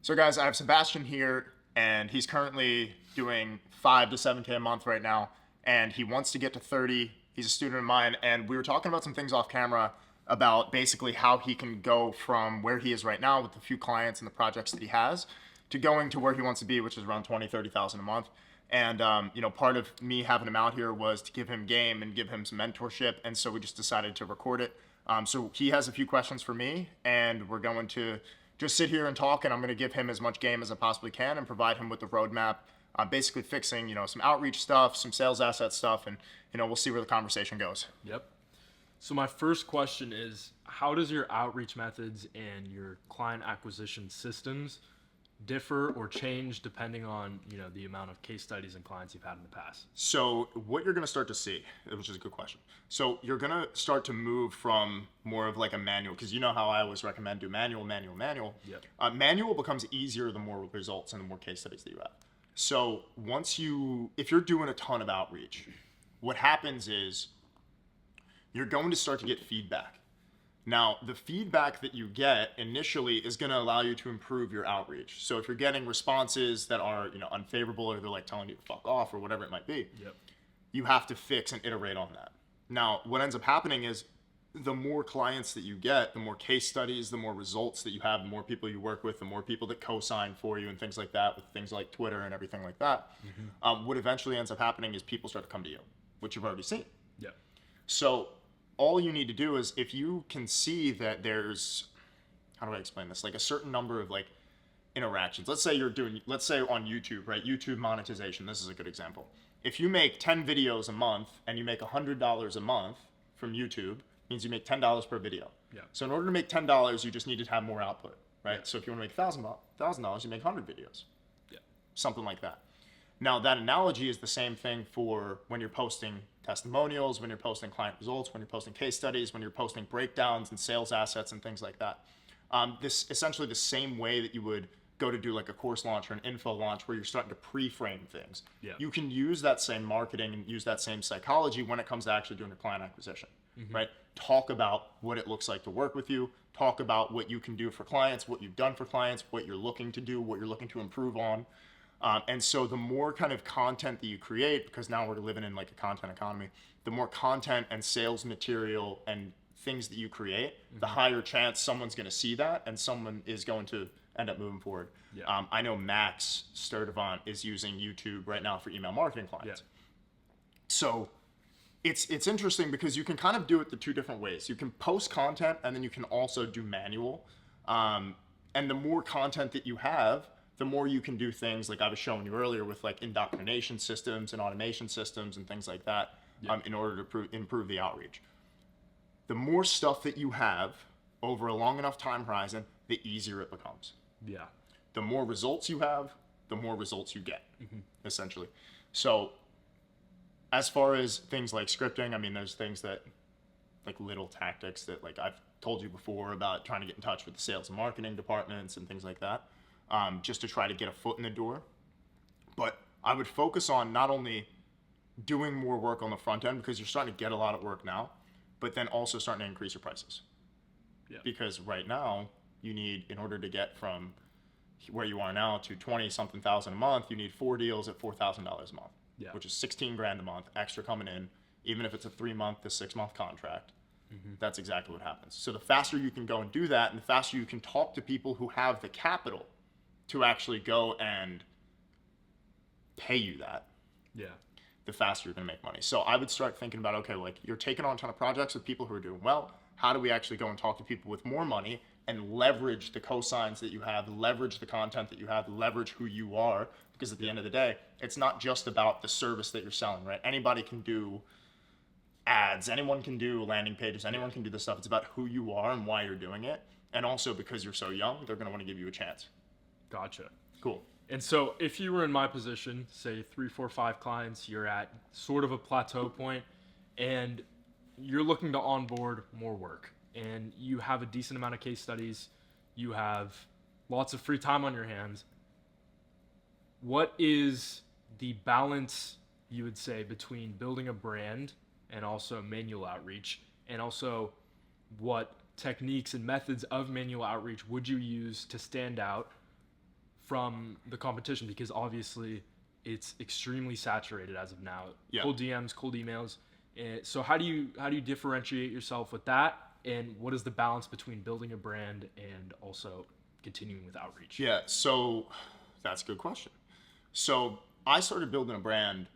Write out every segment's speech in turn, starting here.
So guys, I have Sebastian here, and he's currently doing 5 to 7K a month right now, and he wants to get to 30. He's a student of mine, and we were talking about some things off camera about basically how he can go from where he is right now with the few clients and the projects that he has to going to where he wants to be, which is around 20, 30,000 a month. And part of me having him out here was to give him game and give him some mentorship, and so we just decided to record it. So he has a few questions for me, and we're going to just sit here and talk, and I'm going to give him as much game as I possibly can and provide him with the roadmap, basically fixing, some outreach stuff, some sales asset stuff, and, we'll see where the conversation goes. Yep. So my first question is, how does your outreach methods and your client acquisition systems differ or change depending on, the amount of case studies and clients you've had in the past? So what you're going to start to see, which is a good question. So you're going to start to move from more of like a manual, because you know how I always recommend do manual. Yep. Manual becomes easier the more results and the more case studies that you have. So if you're doing a ton of outreach, what happens is you're going to start to get feedback. Now, the feedback that you get initially is going to allow you to improve your outreach. So if you're getting responses that are, unfavorable, or they're like telling you to fuck off or whatever it might be, Yep. you have to fix and iterate on that. Now, what ends up happening is the more clients that you get, the more case studies, the more results that you have, the more people you work with, the more people that co-sign for you and things like that, with things like Twitter and everything like that. Mm-hmm. What eventually ends up happening is people start to come to you, which you've already seen. Yep. So all you need to do is, if you can see that there's, how do I explain this? Like a certain number of like interactions. Let's say on YouTube, right? YouTube monetization. This is a good example. If you make 10 videos a month and you make $100 a month from YouTube, means you make $10 per video. Yeah. So in order to make $10, you just need to have more output, right? Yeah. So if you want to make $1,000, you make 100 videos. Yeah. Something like that. Now, that analogy is the same thing for when you're posting testimonials, when you're posting client results, when you're posting case studies, when you're posting breakdowns and sales assets and things like that. This essentially the same way that you would go to do like a course launch or an info launch, where you're starting to pre-frame things. Yeah. You can use that same marketing and use that same psychology when it comes to actually doing a client acquisition, right? Talk about what it looks like to work with you. Talk about what you can do for clients, what you've done for clients, what you're looking to do, what you're looking to improve on. And so the more kind of content that you create, because now we're living in like a content economy, the more content and sales material and things that you create, the higher chance someone's going to see that and someone is going to end up moving forward. Yeah. I know Max Sturdivant is using YouTube right now for email marketing clients. Yeah. So it's interesting because you can kind of do it the two different ways. You can post content, and then you can also do manual. And the more content that you have, the more you can do things like I was showing you earlier with like indoctrination systems and automation systems and things like that, in order to improve the outreach. The more stuff that you have over a long enough time horizon, the easier it becomes. Yeah. The more results you have, the more results you get, essentially. So as far as things like scripting, I mean, there's things that, like little tactics that like I've told you before about trying to get in touch with the sales and marketing departments and things like that, just to try to get a foot in the door. But I would focus on not only doing more work on the front end, because you're starting to get a lot of work now, but then also starting to increase your prices. Yeah. Because right now you need, in order to get from where you are now to 20 something thousand a month, you need 4 deals at $4,000 a month, which is 16 grand a month extra coming in, even if it's a 3-month to 6-month contract. That's exactly what happens. So the faster you can go and do that, and the faster you can talk to people who have the capital to actually go and pay you that, Yeah. the faster you're going to make money. So I would start thinking about, okay, like you're taking on a ton of projects with people who are doing well. How do we actually go and talk to people with more money and leverage the cosigns that you have, leverage the content that you have, leverage who you are? Because at the end of the day, it's not just about the service that you're selling, right? Anybody can do ads, anyone can do landing pages, anyone can do this stuff. It's about who you are and why you're doing it. And also because you're so young, they're going to want to give you a chance. Gotcha. Cool. And so if you were in my position, say 3, 4, 5 clients, you're at sort of a plateau point and you're looking to onboard more work, and you have a decent amount of case studies, you have lots of free time on your hands, what is the balance, you would say, between building a brand and also manual outreach, and also what techniques and methods of manual outreach would you use to stand out from the competition? Because obviously it's extremely saturated as of now. Yeah. Cold DMs, cold emails. So how do you differentiate yourself with that? And what is the balance between building a brand and also continuing with outreach? Yeah, so that's a good question. So I started building a brand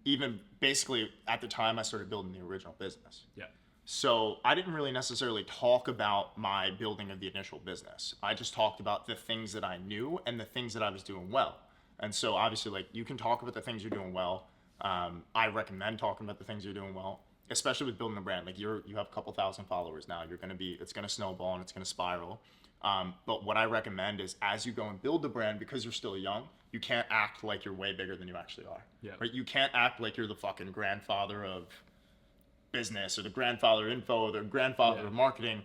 even basically at the time I started building the original business. Yeah. So I didn't really necessarily talk about my building of the initial business. I just talked about the things that I knew and the things that I was doing well. And so obviously, like, you can talk about the things you're doing well. I recommend talking about the things you're doing well, especially with building a brand. Like, you have a couple thousand followers now. It's gonna snowball and it's gonna spiral. But what I recommend is, as you go and build the brand, because you're still young, you can't act like you're way bigger than you actually are. Yeah. Right? You can't act like you're the fucking grandfather of business or the grandfather of info or the grandfather of marketing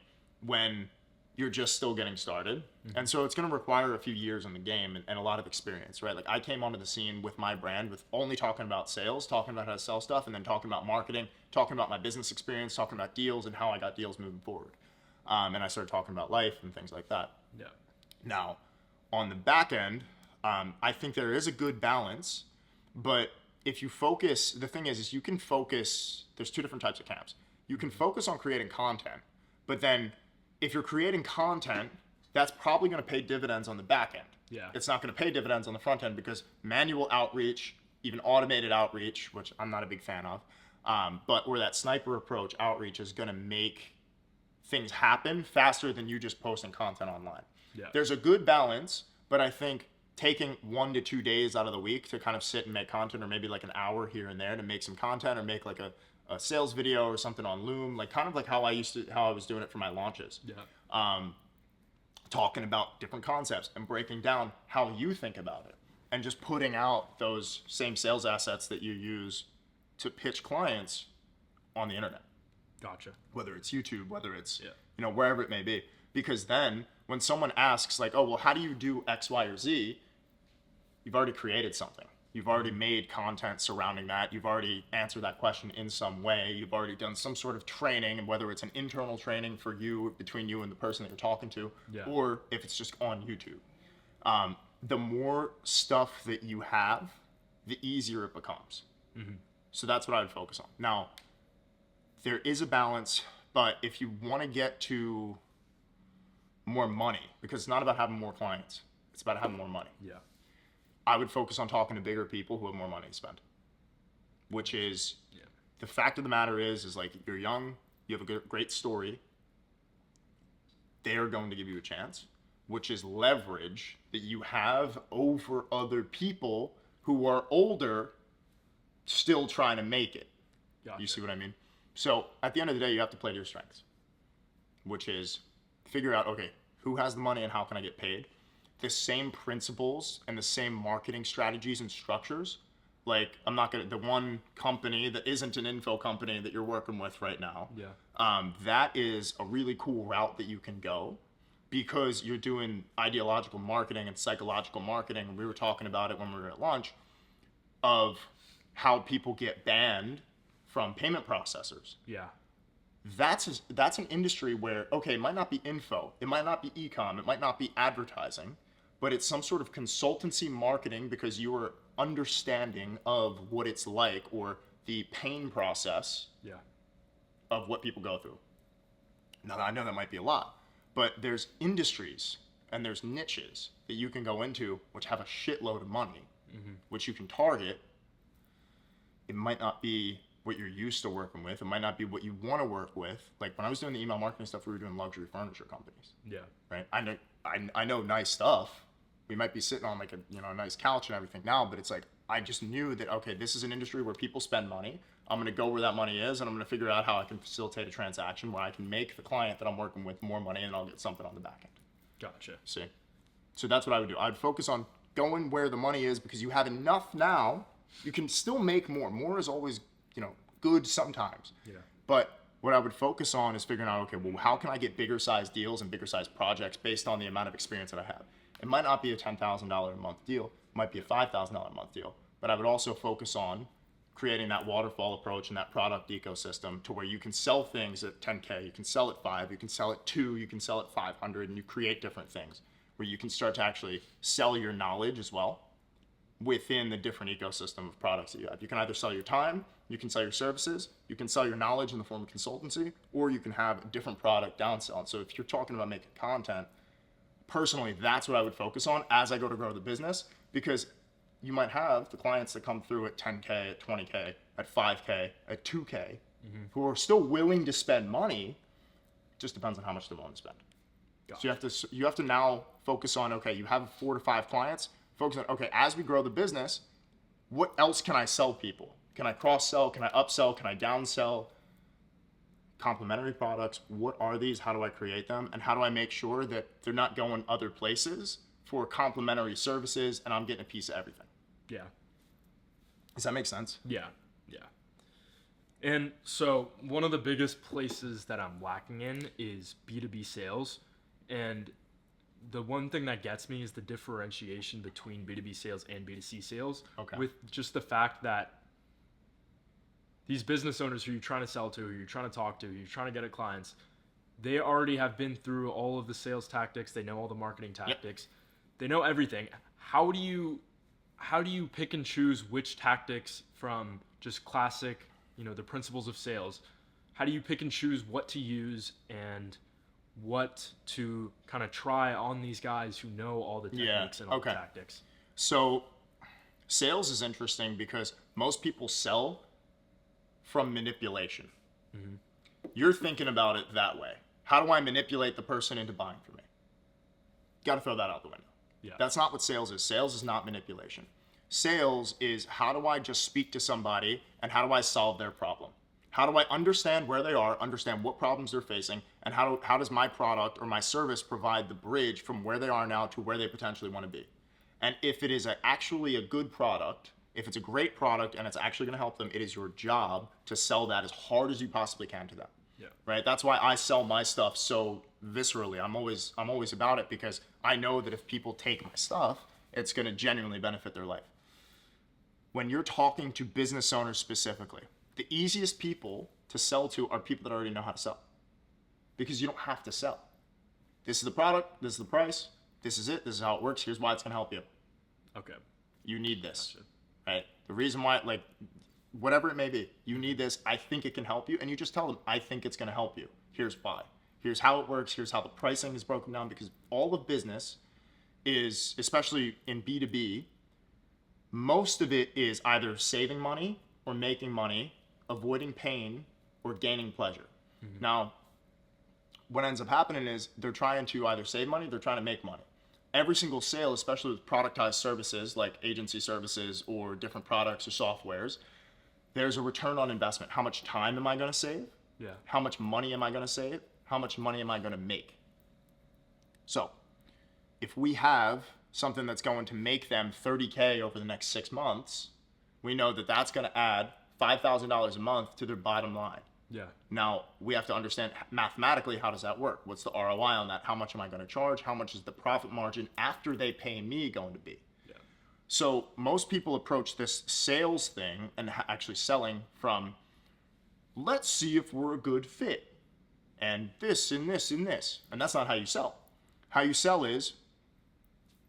when you're just still getting started. Mm-hmm. And so it's going to require a few years in the game and a lot of experience, right? Like, I came onto the scene with my brand with only talking about sales, talking about how to sell stuff, and then talking about marketing, talking about my business experience, talking about deals and how I got deals moving forward. And I started talking about life and things like that. Yeah. Now, on the back end, I think there is a good balance, but if you focus, the thing is you can focus, there's two different types of camps. You can focus on creating content, but then if you're creating content, that's probably going to pay dividends on the back end. Yeah. It's not going to pay dividends on the front end because manual outreach, even automated outreach, which I'm not a big fan of, but where that sniper approach outreach is going to make things happen faster than you just posting content online. Yeah. There's a good balance, but I think taking 1 to 2 days out of the week to kind of sit and make content, or maybe like an hour here and there to make some content, or make like a sales video or something on Loom, like kind of like how I was doing it for my launches. Yeah. Talking about different concepts and breaking down how you think about it, and just putting out those same sales assets that you use to pitch clients on the internet. Gotcha. Whether it's YouTube, whether it's, wherever it may be. Because then when someone asks like, oh, well, how do you do X, Y, or Z? You've already created something. You've already made content surrounding that. You've already answered that question in some way. You've already done some sort of training, and whether it's an internal training for you, between you and the person that you're talking to, or if it's just on YouTube. The more stuff that you have, the easier it becomes. Mm-hmm. So that's what I would focus on. Now, there is a balance, but if you want to get to more money, because it's not about having more clients, it's about having more money. Yeah. I would focus on talking to bigger people who have more money to spend. Which is, the fact of the matter is like, you're young, you have a great story, they're going to give you a chance, which is leverage that you have over other people who are older, still trying to make it. Gotcha. You see what I mean? So at the end of the day, you have to play to your strengths, which is figure out, okay, who has the money and how can I get paid? The same principles and the same marketing strategies and structures. Like, the one company that isn't an info company that you're working with right now, that is a really cool route that you can go, because you're doing ideological marketing and psychological marketing. And we were talking about it when we were at lunch, of how people get banned from payment processors. Yeah. That's an industry where, okay, it might not be info, it might not be e-com, it might not be advertising, but it's some sort of consultancy marketing, because you are understanding of what it's like, or the pain process of what people go through. Now, I know that might be a lot, but there's industries and there's niches that you can go into which have a shitload of money, which you can target. It might not be what you're used to working with. It might not be what you want to work with. Like, when I was doing the email marketing stuff, we were doing luxury furniture companies. Yeah. Right. I know nice stuff. We might be sitting on like a nice couch and everything now, but it's like, I just knew that, okay, this is an industry where people spend money. I'm going to go where that money is, and I'm going to figure out how I can facilitate a transaction where I can make the client that I'm working with more money, and I'll get something on the back end. Gotcha. See? So that's what I would do. I'd focus on going where the money is, because you have enough now. You can still make more. More is always, good sometimes. Yeah. But what I would focus on is figuring out, okay, well, how can I get bigger size deals and bigger size projects based on the amount of experience that I have? It might not be a $10,000 a month deal. It might be a $5,000 a month deal. But I would also focus on creating that waterfall approach and that product ecosystem to where you can sell things at 10K, you can sell at 5, you can sell at 2, you can sell at 500, and you create different things. where you can start to actually sell your knowledge as well within the different ecosystem of products that you have. You can either sell your time, you can sell your services, you can sell your knowledge in the form of consultancy, or you can have a different product downsell. And so if you're talking about making content, personally, that's what I would focus on as I go to grow the business, because you might have the clients that come through at 10K, at 20K, at 5K, at 2K, who are still willing to spend money. It just depends on how much they're willing to spend. So you have to now focus on, okay, you have 4 to 5 clients, focus on, okay, as we grow the business, what else can I sell people? Can I cross-sell? Can I upsell? Can I downsell? Complementary products, what are these? How do I create them? And how do I make sure that they're not going other places for complementary services and I'm getting a piece of everything? Yeah. Does that make sense? Yeah. And so one of the biggest places that I'm lacking in is B2B sales. And the one thing that gets me is the differentiation between B2B sales and B2C sales. Okay. With just the fact that these business owners who you're trying to sell to, who you're trying to talk to, who you're trying to get at clients, they already have been through all of the sales tactics. They know all the marketing tactics. Yep. They know everything. How do you pick and choose which tactics from just classic, the principles of sales? How do you pick and choose what to use and what to kind of try on these guys who know all the techniques and all the tactics? So sales is interesting because most people sell from manipulation. Mm-hmm. You're thinking about it that way. How do I manipulate the person into buying from me? Got to throw that out the window. Yeah. That's not what sales is. Sales is not manipulation. Sales is how do I just speak to somebody and how do I solve their problem? How do I understand where they are, understand what problems they're facing, and how does my product or my service provide the bridge from where they are now to where they potentially want to be? And if it is actually a good product, if it's a great product and it's actually going to help them, it is your job to sell that as hard as you possibly can to them. Yeah. Right? That's why I sell my stuff so viscerally. I'm always about it because I know that if people take my stuff, it's going to genuinely benefit their life. When you're talking to business owners specifically, the easiest people to sell to are people that already know how to sell, because you don't have to sell. This is the product, this is the price, this is it, this is how it works, here's why it's going to help you. Okay. You need this. Gotcha. Right? The reason why, whatever it may be, you need this, I think it can help you, and you just tell them, I think it's going to help you. Here's why. Here's how it works, here's how the pricing is broken down, because all of business is, especially in B2B, most of it is either saving money or making money, avoiding pain, or gaining pleasure. Mm-hmm. Now, what ends up happening is they're trying to either save money, they're trying to make money. Every single sale, especially with productized services like agency services or different products or softwares, there's a return on investment. How much time am I going to save? Yeah. How much money am I going to save? How much money am I going to make? So, if we have something that's going to make them $30K over the next 6 months, we know that that's going to add $5,000 a month to their bottom line. Yeah. Now, we have to understand mathematically, how does that work? What's the ROI on that? How much am I going to charge? How much is the profit margin after they pay me going to be? Yeah. So most people approach this sales thing and actually selling from, let's see if we're a good fit. And this and this and this. And that's not how you sell. How you sell is,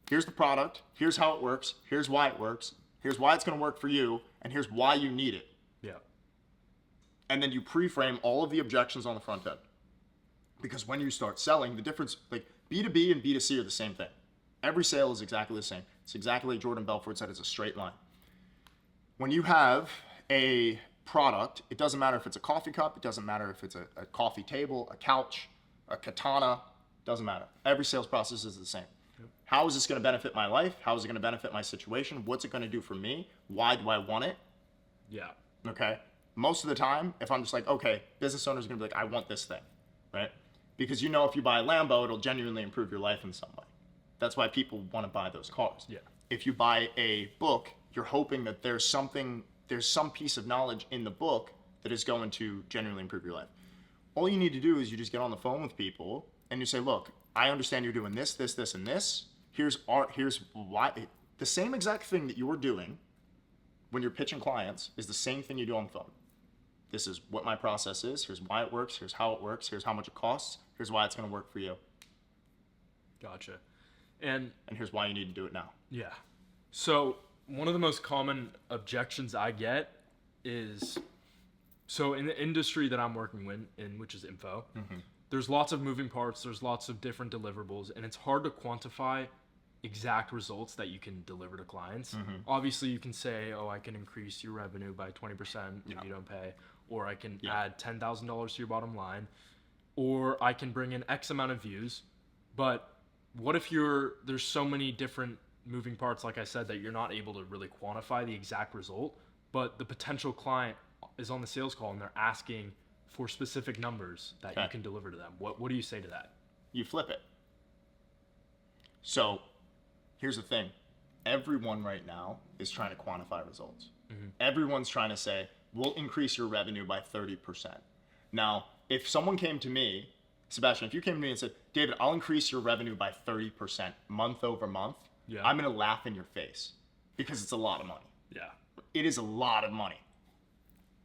here's the product, here's how it works, here's why it works, here's why it's going to work for you, and here's why you need it. Yeah. And then you pre-frame all of the objections on the front end. Because when you start selling, the difference, B2B and B2C are the same thing. Every sale is exactly the same. It's exactly like Jordan Belfort said, it's a straight line. When you have a product, it doesn't matter if it's a coffee cup, it doesn't matter if it's a coffee table, a couch, a katana, doesn't matter. Every sales process is the same. Yep. How is this going to benefit my life? How is it going to benefit my situation? What's it going to do for me? Why do I want it? Yeah. Okay. Most of the time, if I'm just like, okay, business owner's going to be like, I want this thing, right? Because if you buy a Lambo, it'll genuinely improve your life in some way. That's why people want to buy those cars. Yeah. If you buy a book, you're hoping that there's some piece of knowledge in the book that is going to genuinely improve your life. All you need to do is you just get on the phone with people and you say, look, I understand you're doing this, this, this, and this. Here's why. The same exact thing that you're doing when you're pitching clients is the same thing you do on the phone. This is what my process is. Here's why it works. Here's how it works. Here's how much it costs. Here's why it's going to work for you. Gotcha. And here's why you need to do it now. yeah. So one of the most common objections I get is, so in the industry that I'm working in, which is info, there's lots of moving parts, there's lots of different deliverables, and it's hard to quantify exact results that you can deliver to clients. Obviously, you can say, oh, I can increase your revenue by 20% if you don't pay, or I can add $10,000 to your bottom line, or I can bring in X amount of views. But what if there's so many different moving parts, like I said, that you're not able to really quantify the exact result, but the potential client is on the sales call and they're asking for specific numbers that you can deliver to them. What do you say to that? You flip it. So here's the thing. Everyone right now is trying to quantify results. Everyone's trying to say, we'll increase your revenue by 30%. Now, if someone came to me, Sebastian, if you came to me and said, David, I'll increase your revenue by 30% month over month, I'm going to laugh in your face because it's a lot of money. Yeah. It is a lot of money.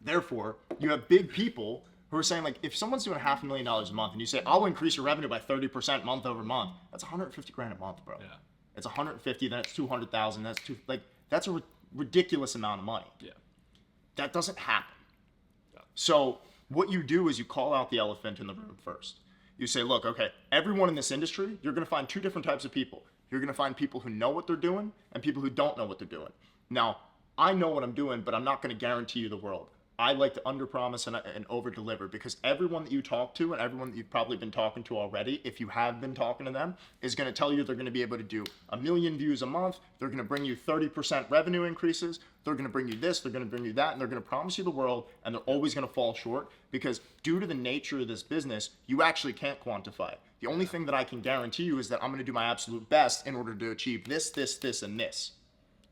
Therefore, you have big people who are saying, like, if someone's doing $500,000 a month and you say, I'll increase your revenue by 30% month over month, that's 150 grand a month, bro. Yeah. It's 150, then it's 200,000, that's a ridiculous amount of money. Yeah. That doesn't happen. Yeah. So what you do is you call out the elephant in the room first. You say, look, okay, everyone in this industry, you're going to find two different types of people. You're going to find people who know what they're doing and people who don't know what they're doing. Now, I know what I'm doing, but I'm not going to guarantee you the world. I like to underpromise and overdeliver, because everyone that you talk to and everyone that you've probably been talking to already, if you have been talking to them, is going to tell you they're going to be able to do 1 million views a month. They're going to bring you 30% revenue increases. They're going to bring you this. They're going to bring you that. And they're going to promise you the world. And they're always going to fall short, because due to the nature of this business, you actually can't quantify it. The only thing that I can guarantee you is that I'm going to do my absolute best in order to achieve this, this, this, and this.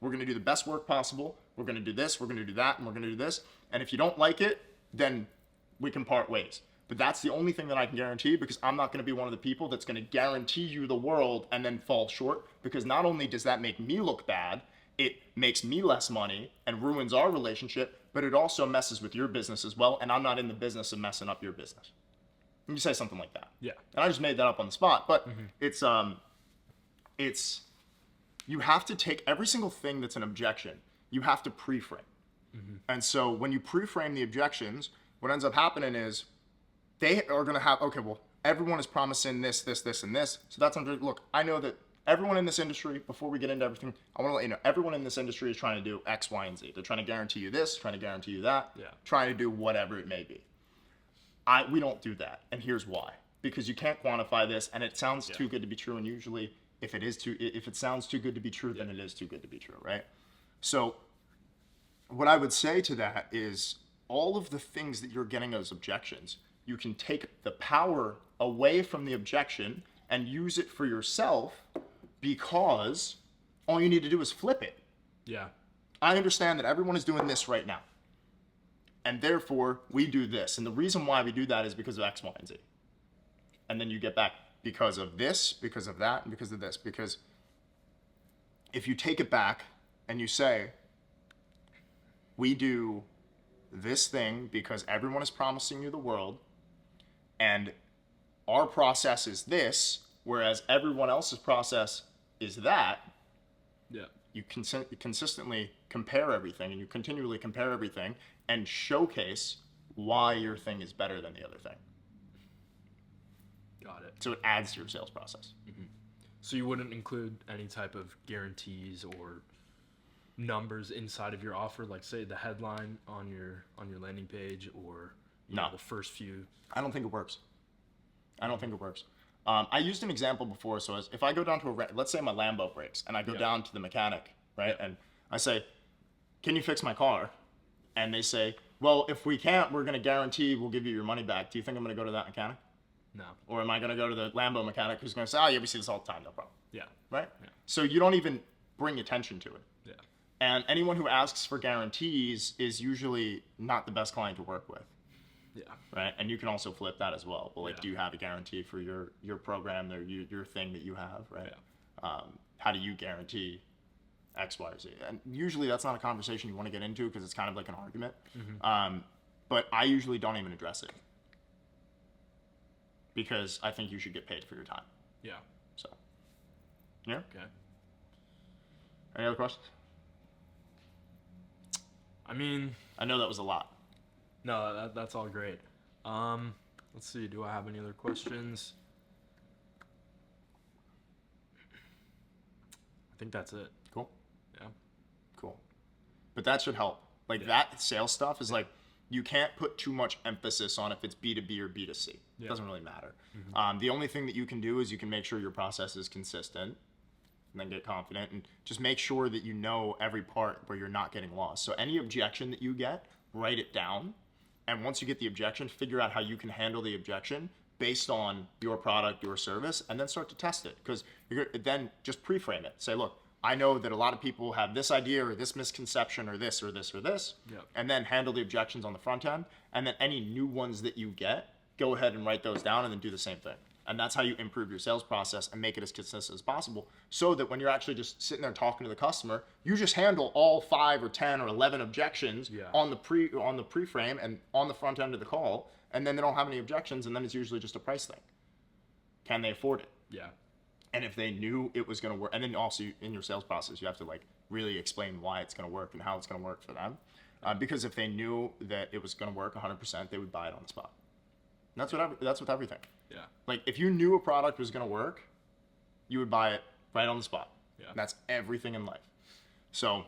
We're going to do the best work possible. We're going to do this. We're going to do that. And we're going to do this. And if you don't like it, then we can part ways. But that's the only thing that I can guarantee, because I'm not going to be one of the people that's going to guarantee you the world and then fall short, because not only does that make me look bad, it makes me less money and ruins our relationship, but it also messes with your business as well. And I'm not in the business of messing up your business. You say something like that. Yeah. And I just made that up on the spot, but it's you have to take every single thing that's an objection, you have to pre-frame. And so when you pre-frame the objections, what ends up happening is they are going to have, okay, well, everyone is promising this, this, this, and this. So that's under, look, I know that everyone in this industry, before we get into everything, I want to let you know, everyone in this industry is trying to do X, Y, and Z. They're trying to guarantee you this, trying to guarantee you that, trying to do whatever it may be. We don't do that. And here's why. Because you can't quantify this, and it sounds too good to be true. And usually if it sounds too good to be true, then it is too good to be true, right? So what I would say to that is, all of the things that you're getting as objections, you can take the power away from the objection and use it for yourself, because all you need to do is flip it. Yeah. I understand that everyone is doing this right now, and therefore we do this. And the reason why we do that is because of X, Y, and Z. And then you get back because of this, because of that, and because of this. Because if you take it back and you say, we do this thing because everyone is promising you the world, and our process is this, whereas everyone else's process is that, you consistently compare everything, and you continually compare everything and showcase why your thing is better than the other thing. Got it. So it adds to your sales process. So you wouldn't include any type of guarantees or numbers inside of your offer, like say the headline on your landing page, or know, the first few? I don't think it works. I used an example before. So if I go down to let's say my Lambo breaks, and I go down to the mechanic, right? And I say, can you fix my car? And they say, well, if we can't, we're going to guarantee we'll give you your money back. Do you think I'm going to go to that mechanic? No. Or am I going to go to the Lambo mechanic who's going to say, oh yeah, we see this all the time, no problem. Yeah. Right? Yeah. So you don't even bring attention to it. Yeah. And anyone who asks for guarantees is usually not the best client to work with. Yeah. Right. And you can also flip that as well. Well, like, Yeah. do you have a guarantee for your program, or your thing that you have, right? Yeah. How do you guarantee X, Y, or Z? And usually that's not a conversation you want to get into, because it's kind of like an argument. But I usually don't even address it, because I think you should get paid for your time. Yeah. So. Yeah. Okay. Any other questions? I mean, I know that was a lot. no, that's all great. Let's see. Do I have any other questions? I think that's it. Cool. Yeah. Cool. But that should help. Like Yeah. that sales stuff is like, you can't put too much emphasis on if it's B2B or B2C. It Yeah. doesn't really matter. The only thing that you can do is you can make sure your process is consistent and then get confident and just make sure that you know every part where you're not getting lost. So any objection that you get, write it down. And once you get the objection, figure out how you can handle the objection based on your product, your service, and then start to test it. Because then just pre-frame it. Say, look, I know that a lot of people have this idea or this misconception or this or this or this, Yep. and then handle the objections on the front end. And then any new ones that you get, go ahead and write those down and then do the same thing. And that's how you improve your sales process and make it as consistent as possible, so that when you're actually just sitting there talking to the customer, you just handle all 5 or 10 or 11 objections Yeah. on the pre-frame and on the front end of the call, and then they don't have any objections, and then it's usually just a price thing. Can they afford it? Yeah. And if they knew it was going to work, and then also in your sales process, you have to like really explain why it's going to work and how it's going to work for them. Because if they knew that it was going to work 100%, they would buy it on the spot. And that's with everything. Yeah. Like if you knew a product was going to work, you would buy it right on the spot. Yeah. And that's everything in life. So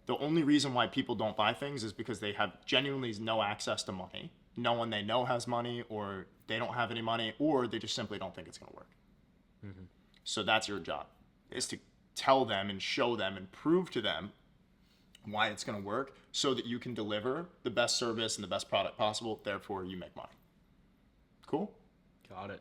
the only reason why people don't buy things is because they have genuinely no access to money. No one they know has money, or they don't have any money, or they just simply don't think it's going to work. Mm-hmm. So that's your job, is to tell them and show them and prove to them why it's going to work, so that you can deliver the best service and the best product possible. Therefore, you make money. Cool? Got it.